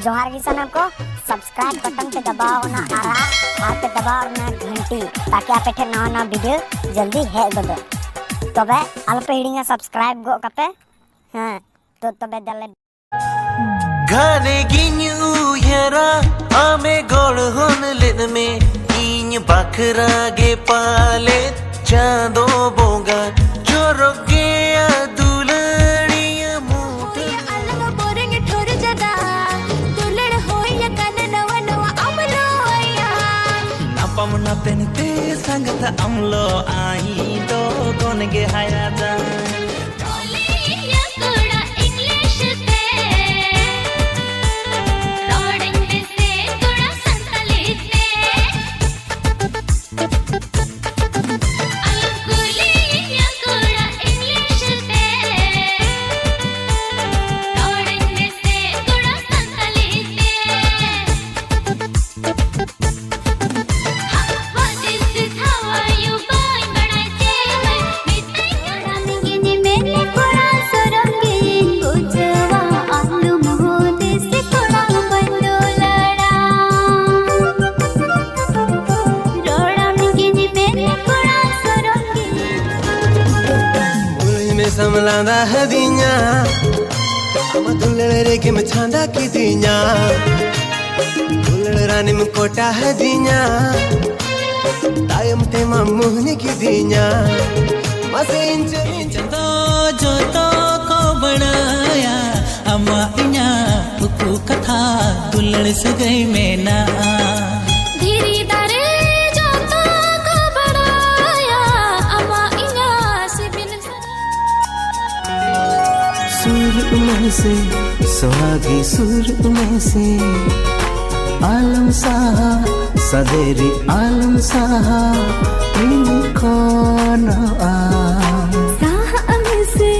जोहार की सनम को सब्सक्राइब बटन पे दबाओ ना आरा हाथ पे दबाओ ना घंटी ताकि आप पे नवा नवा वीडियो जल्दी है गदो तबे अल्प हिडिंगा सब्सक्राइब गो कपे हां तो तबे दले घरे गिन्यू यरा आमे गोड़ होन लेद में इन बखरा गे पाले चांदो बोंगा जोरोगे दुलड़िया मूठ अलग बोरेंग ठोर जदा दुलड़ होया कन नवा नवा अमलो आया नापम ना पेनते संगत अमलो आई दो गोन गे हायादा समलांदा हदिया हम दुलड़े के मछांदा की दिया दुलड़ रानी में कोटा हदिया तायम ते मामुहने की दिया मसे इंच तो जो तो को बनाया अम्मा इन्या पुकु कथा दुलड़ से गई में ना सुर में से सुहागी सुर में से आलम साहा सदेरी आलम साहा इनकोना साहा में से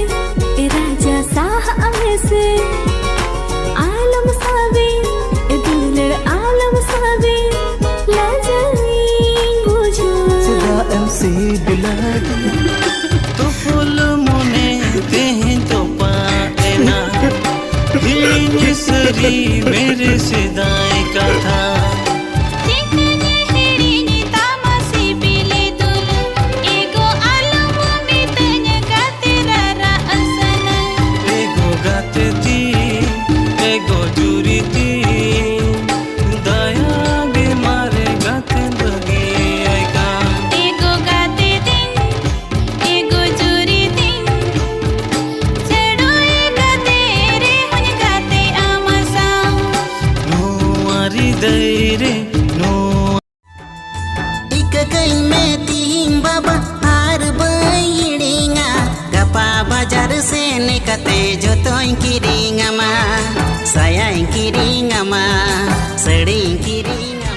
राजा साहा में से आलम सावी दुलड़ आलम सावी लाजमीन बुझो सदा एमसी दुलड़ तो फूल मुने तें तो सरी मेरे सिदाई का था एगो गाते थी एगो जुरी थी दया गे मारे गाते लगी आएगा एगो गाते दिन एगो जुरी दिन चढ़ो गाते रे हुन गाते आमसा नुआरी दैरे नो इक कई में तीन बाबा हार बइड़िंगा गपा बाजार से निकते जो तो किरिंगा मा साया किरिंगा मा सड़ी किरिंगा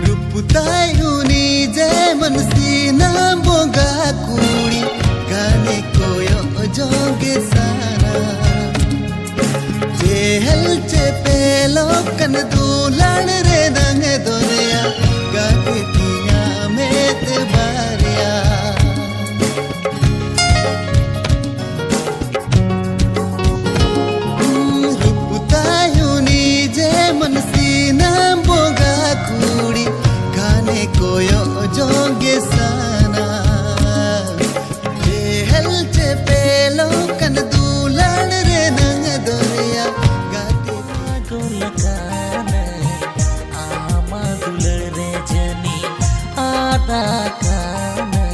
रूपतायुनी जय मनसी ना बोगा कुड़ी गाने कोयो जोगे सारा जेहल चे पेलो कन दुलान रे दंग दुनिया गाते तिया में ते बारिया रूपतायुनी जय मनसी ना बोगा कुड़ी गाने कोयो जोगे साना जेहल चे पेलो कन दुलान रे नंग दोरिया गाते को लगाना आमा दुलड़ रे जनी आदा काना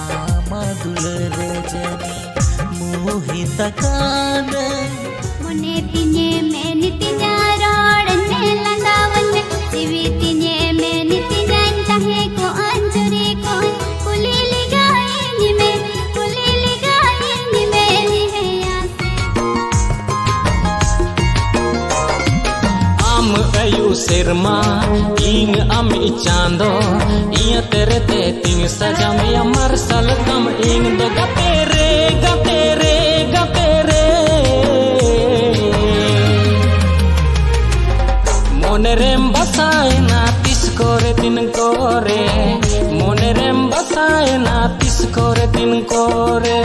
आमा दुलड़ रे जनी मोहि तकाना मुने तिने में नितिया रोड़ने लंगावन दिवी तिने में नितिया चाहे को अंजरी को कुलीली गायनी में निहया आम अयु सिरमा इन अम चांदो इया तेरे ते तिंग सजा में अमर सल कम इन दो गते रे मोने रेम बसाए ना तिस कोरे दिन कोरे मोने रे ᱵᱟᱥᱟᱭᱮᱱᱟ ᱛᱤᱥ ᱠᱚᱨᱮ ᱫᱤᱱ ᱠᱚᱨᱮ